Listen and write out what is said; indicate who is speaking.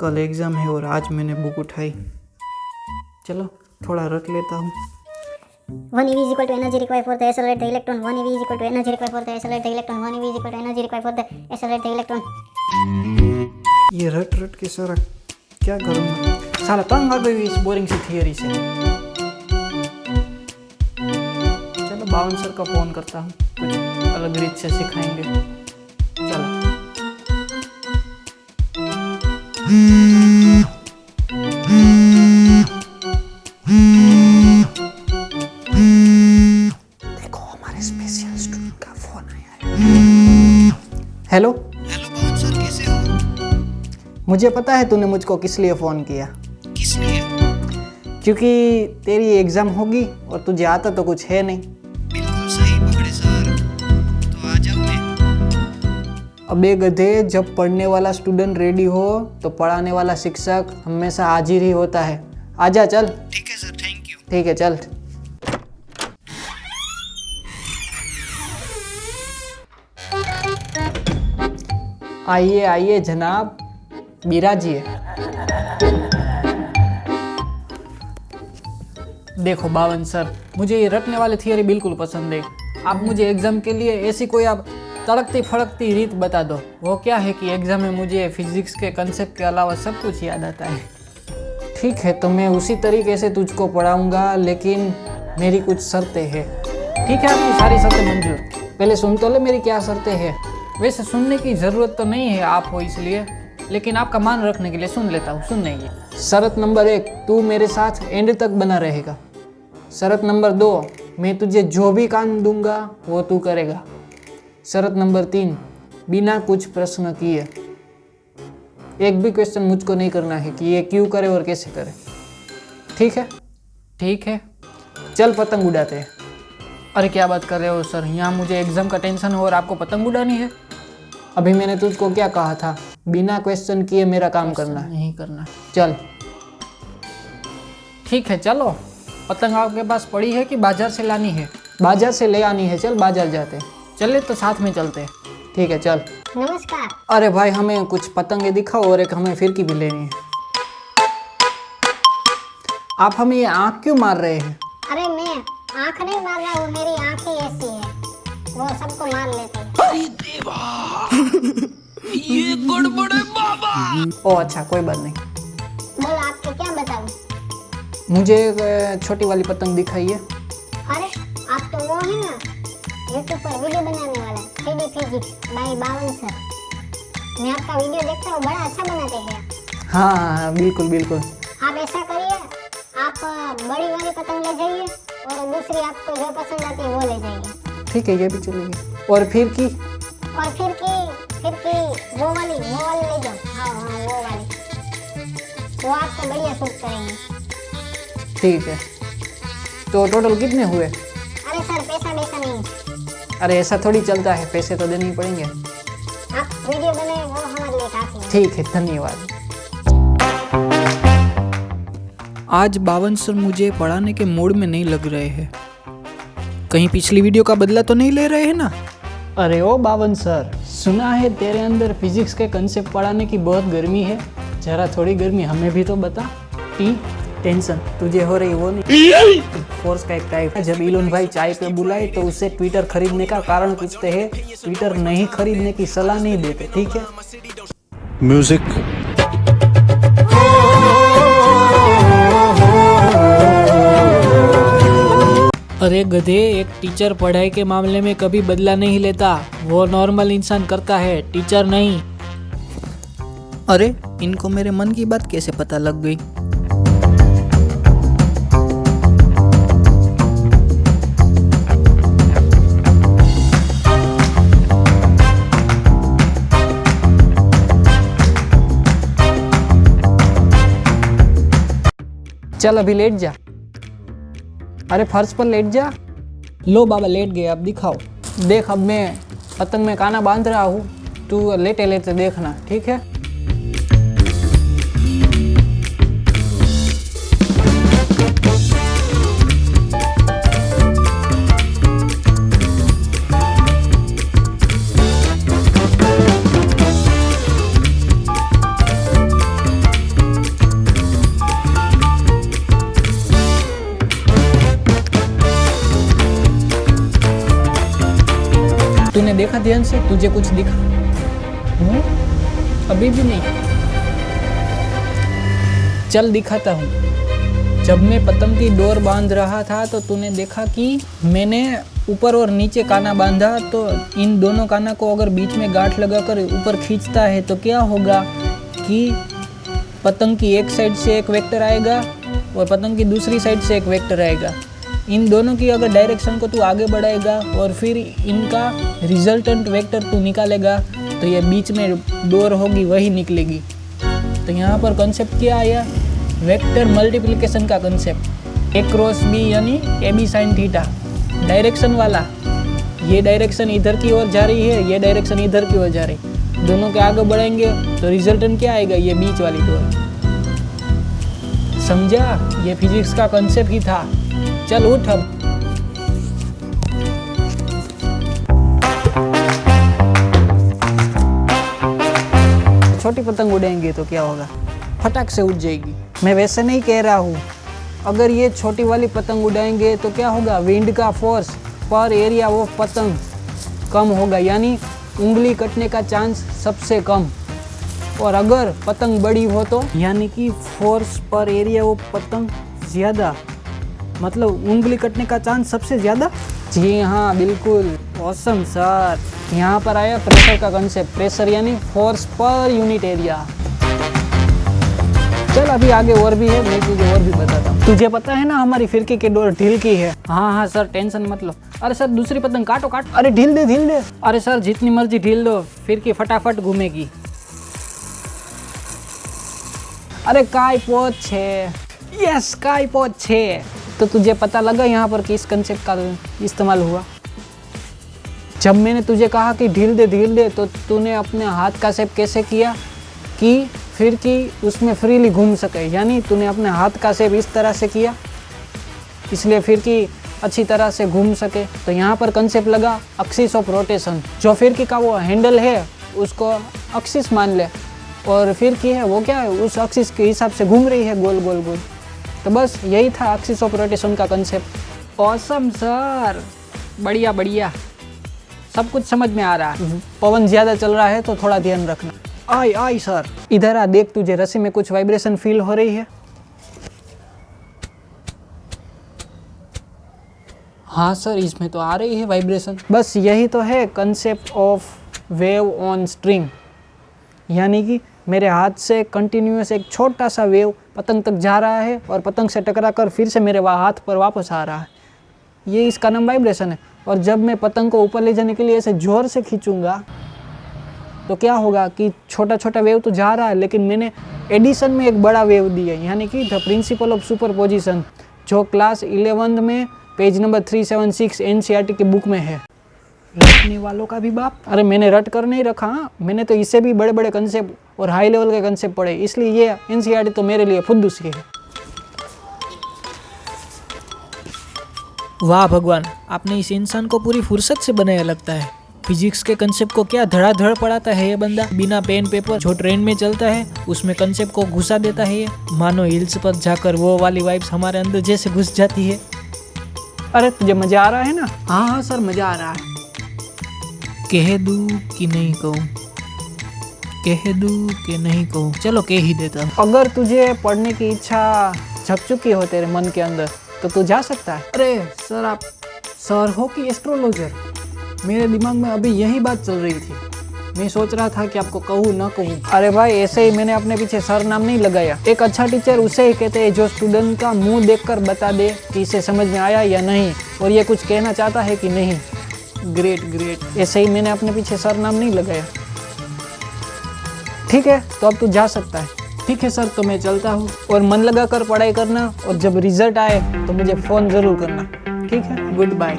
Speaker 1: कल एग्ज़ाम है और आज मैंने बुक उठाई। चलो थोड़ा रट लेता हूँ।
Speaker 2: 1 eV is equal to energy required for the accelerate the electron. 1 eV is equal to energy required for the accelerate the electron. 1 eV is equal to energy required for the accelerate the electron.
Speaker 1: ये रट रट के सारा क्या करूँगा, साला तंग आ गई इस बोरिंग सी थियरी से। चलो बावन सर का फ़ोन करता हूँ, कुछ अलग रीत से सिखाएंगे। चलो देखो हमारे स्पेशल स्टूडेंट का फोन आया है। हेलो
Speaker 3: बावन सर, कैसे हो?
Speaker 1: मुझे पता है तूने मुझको किस लिए फ़ोन किया।
Speaker 3: किस लिए?
Speaker 1: क्योंकि तेरी एग्ज़ाम होगी और तुझे आता तो कुछ है नहीं।
Speaker 3: बिल्कुल सही पकड़े सर, तो आ जाओ मैं।
Speaker 1: अबे गधे, जब पढ़ने वाला स्टूडेंट रेडी हो तो पढ़ाने वाला शिक्षक हमेशा हाजिर ही होता है। आजा चल।
Speaker 3: ठीक है सर, थैंक यू।
Speaker 1: ठीक है चल। आइए आइए जनाब, बिराजिए। देखो बावन सर, मुझे ये रटने वाली थियरी बिल्कुल पसंद है। आप मुझे एग्ज़ाम के लिए ऐसी कोई आप तड़कती फड़कती रीत बता दो। वो क्या है कि एग्ज़ाम में मुझे फिजिक्स के कंसेप्ट के अलावा सब कुछ याद आता है। ठीक है, तो मैं उसी तरीके से तुझको पढ़ाऊँगा, लेकिन मेरी कुछ शर्तें हैं। ठीक है, आपकी सारी शर्तें मंजूर। पहले सुन तो ले मेरी क्या शर्तें हैं। वैसे सुनने की ज़रूरत तो नहीं है, आप हो इसलिए, लेकिन आपका मान रखने के लिए सुन लेता हूँ। सुनने की शर्त नंबर 1, तू मेरे साथ एंड तक बना रहेगा। शर्त नंबर 2, मैं तुझे जो भी काम दूंगा वो तू करेगा। शर्त नंबर 3, बिना कुछ प्रश्न किए एक भी क्वेश्चन मुझको नहीं करना है कि ये क्यों करे और कैसे करे। ठीक है? ठीक है, चल पतंग उड़ाते हैं। अरे क्या बात कर रहे हो सर, यहाँ मुझे एग्ज़ाम का टेंशन हो और आपको पतंग उड़ानी है। अभी मैंने तुझको क्या कहा था, बिना क्वेश्चन किए मेरा काम करना है। नहीं करना। चल ठीक है, चलो। पतंग आपके पास पड़ी है कि बाजार से लानी है? बाजार से ले आनी है। चल बाजार जाते हैं। चले तो साथ में चलते हैं। ठीक है चल।
Speaker 2: नमस्कार।
Speaker 1: अरे भाई, हमें कुछ पतंगे दिखाओ और एक हमें फिरकी भी लेनी है। आप हमें ये आँख क्यों मार रहे हैं?
Speaker 2: अरे मैं आंख नहीं मार रहा हूँ, मेरी आंख ही ऐसी है, वो सबको मार लेती है।
Speaker 3: अरे देवा, ये गड़बड़ है बाबा।
Speaker 1: ओ अच्छा, कोई बात नहीं।
Speaker 2: बोलो आपको क्या बताऊँ?
Speaker 1: मुझे एक छोटी वाली पतंग दिखाइए।
Speaker 2: अरे आप तो वो है ना, यूट्यूब पर वीडियो बनाने वाला 3D फिजिक्स बाय बावन सर। मैं आपका वीडियो देखता हूँ, बड़ा अच्छा बनाते हैं।
Speaker 1: हाँ हाँ हाँ, बिल्कुल बिल्कुल।
Speaker 2: आप ऐसा करिए, आप बड़ी वाली पतंग ले जाइए और दूसरी आपको जो पसंद आती है वो ले जाइए।
Speaker 1: ठीक है, ये भी चलेगी। और फिरकी?
Speaker 2: और फिर की वो वाली ले जाओ। हाँ वो वाली, वो आपको बढ़िया सूट करेंगे।
Speaker 1: ठीक है, तो टोटल कितने हुए?
Speaker 2: अरे सर, पैसा नहीं,
Speaker 1: अरे ऐसा थोड़ी चलता है, पैसे तो देने ही पड़ेंगे।
Speaker 2: आप वीडियो बनाए वो हमारे लिए काफी है।
Speaker 1: ठीक है, धन्यवाद। आज बावन सर मुझे पढ़ाने के मूड में नहीं लग रहे हैं। कहीं पिछली वीडियो का बदला तो नहीं ले रहे हैं ना? अरे ओ बावन सर, सुना है तेरे अंदर फिजिक्स के कंसेप्ट पढ़ाने की बहुत गर्मी है। जरा थोड़ी गर्मी हमें भी तो बता। टेंशन तुझे हो रही वो नहीं, फोर्स का एक टाइप है। जब इलोन भाई चाय पे बुलाए तो उसे ट्विटर खरीदने का कारण पूछते हैं, ट्विटर नहीं खरीदने की सलाह नहीं देते। ठीक है?
Speaker 4: म्यूजिक।
Speaker 1: अरे गधे, एक टीचर पढ़ाई के मामले में कभी बदला नहीं लेता। वो नॉर्मल इंसान करता है, टीचर नहीं। अरे इनको मेरे मन की बात कैसे पता लग गई? चल अभी लेट जा। अरे फर्श पर लेट जा। लो बाबा लेट गए, अब दिखाओ। देख, अब मैं पतंग में काना बांध रहा हूँ, तू लेटे लेते देखना। ठीक है? देखा ध्यान से, तुझे कुछ दिखा? अभी भी नहीं? चल दिखाता हूँ। जब मैं पतंग की डोर बांध रहा था तो तूने देखा कि मैंने ऊपर और नीचे काना बांधा, तो इन दोनों काना को अगर बीच में गांठ लगाकर ऊपर खींचता है तो क्या होगा कि पतंग की एक साइड से एक वेक्टर आएगा और पतंग की दूसरी साइड से एक वेक्टर आएगा। इन दोनों की अगर डायरेक्शन को तू आगे बढ़ाएगा और फिर इनका रिजल्टेंट वेक्टर तू निकालेगा तो ये बीच में डोर होगी वही निकलेगी। तो यहाँ पर कॉन्सेप्ट क्या आया? वेक्टर मल्टीप्लिकेशन का कंसेप्ट। ए क्रॉस बी यानी A B sine theta, direction वाला। ये डायरेक्शन इधर की ओर जा रही है, ये डायरेक्शन इधर की ओर जा रही है, दोनों के आगे बढ़ेंगे तो रिजल्टेंट क्या आएगा? ये बीच वाली डोर। समझा? ये फिजिक्स का कंसेप्ट ही था। चल उठ अब। छोटी पतंग उड़ेंगे तो क्या होगा? फटाक से उड़ जाएगी। मैं वैसे नहीं कह रहा हूँ, अगर ये छोटी वाली पतंग उड़ाएंगे तो क्या होगा? विंड का फोर्स पर एरिया ऑफ पतंग कम होगा, यानी उंगली कटने का चांस सबसे कम। और अगर पतंग बड़ी हो तो यानी कि फोर्स पर एरिया ऑफ पतंग ज़्यादा, मतलब उंगली कटने का चांस सबसे ज़्यादा। जी हाँ, बिल्कुल। Awesome sir. यहाँ पर आया प्रेशर का कंसेप्ट। प्रेशर यानी फोर्स पर यूनिट एरिया। चल अभी आगे और भी है, मैं तुझे और भी बताता हूँ। तुझे पता है ना हमारी फिरकी की डोर ढील की है। हाँ सर, टेंशन मत लो। अरे सर दूसरी पतंग काटो। अरे ढील दे। अरे सर जितनी मर्जी ढील दो, फिरकी फटाफट घूमेगी। अरे काय पोच है। यस, काय पोच है। तो तुझे पता लगा यहाँ पर किस कंसेप्ट का इस्तेमाल हुआ? जब मैंने तुझे कहा कि ढील दे तो तूने अपने हाथ का शेप कैसे किया कि फिरकी उसमें फ्रीली घूम सके, यानी तूने अपने हाथ का शेप इस तरह से किया, इसलिए फिरकी अच्छी तरह से घूम सके। तो यहाँ पर कंसेप्ट लगा एक्सिस ऑफ रोटेशन। जो फिरकी का वो हैंडल है उसको एक्सिस मान ले, और फिरकी है वो क्या है, उस एक्सिस के हिसाब से घूम रही है गोल गोल गोल। तो बस यही था एक्सिस ऑफ रोटेशन का कंसेप्ट। ऑसम सर, बढ़िया, सब कुछ समझ में आ रहा है। पवन ज़्यादा चल रहा है तो थोड़ा ध्यान रखना। आई सर, इधर आ, देख तुझे रस्सी में कुछ वाइब्रेशन फील हो रही है? हाँ सर, इसमें तो आ रही है वाइब्रेशन। बस यही तो है concept of wave on string, यानी कि मेरे हाथ से कंटिन्यूअस एक छोटा सा वेव पतंग तक जा रहा है और पतंग से टकरा कर फिर से मेरे हाथ पर वापस आ रहा है। ये इसका नाम वाइब्रेशन है। और जब मैं पतंग को ऊपर ले जाने के लिए ऐसे जोर से खींचूंगा तो क्या होगा कि छोटा छोटा वेव तो जा रहा है, लेकिन मैंने एडिशन में एक बड़ा वेव दिया, यानी कि द प्रिंसिपल ऑफ सुपरपोजिशन, जो क्लास 11 में पेज नंबर 376 एनसीईआरटी की बुक में है। रटने वालों का भी बाप। अरे मैंने रट कर नहीं रखा, मैंने तो इससे भी बड़े बड़े कंसेप्ट और हाई लेवल के कंसेप्ट पढ़े, इसलिए ये एनसीईआरटी तो मेरे लिए फुद्दू सी है।
Speaker 5: वाह भगवान, आपने इस इंसान को पूरी फुर्सत से बनाया लगता है। फिजिक्स के कंसेप्ट को क्या धड़ाधड़ पढ़ाता है ये बंदा। बिना पेन पेपर जो ट्रेन में चलता है उसमें कंसेप्ट को घुसा देता है ये। मानो हिल्स पर जाकर वो वाली वाइब्स हमारे अंदर जैसे घुस जाती है।
Speaker 1: अरे तुझे मजा आ रहा है ना? हाँ सर, मजा आ रहा है।
Speaker 5: कह दूं कि नहीं कहूँ, कह दूं कि नहीं कहूँ, चलो कह ही देता हूँ।
Speaker 1: अगर तुझे पढ़ने की इच्छा जग चुकी हो तेरे मन के अंदर तो तू जा सकता है। अरे सर, आप सर हो कि एस्ट्रोलॉजर? मेरे दिमाग में अभी यही बात चल रही थी। मैं सोच रहा था कि आपको कहूँ ना कहूँ। अरे भाई, ऐसे ही मैंने अपने पीछे सर नाम नहीं लगाया। एक अच्छा टीचर उसे ही कहते हैं जो स्टूडेंट का मुंह देखकर बता दे कि इसे समझ में आया या नहीं, और ये कुछ कहना चाहता है कि नहीं। ग्रेट। ऐसे ही मैंने अपने पीछे सर नाम नहीं लगाया। ठीक है, तो अब तू जा सकता है। ठीक है सर, तो मैं चलता हूँ। और मन लगा कर पढ़ाई करना, और जब रिजल्ट आए तो मुझे फ़ोन ज़रूर करना। ठीक है, गुड बाय।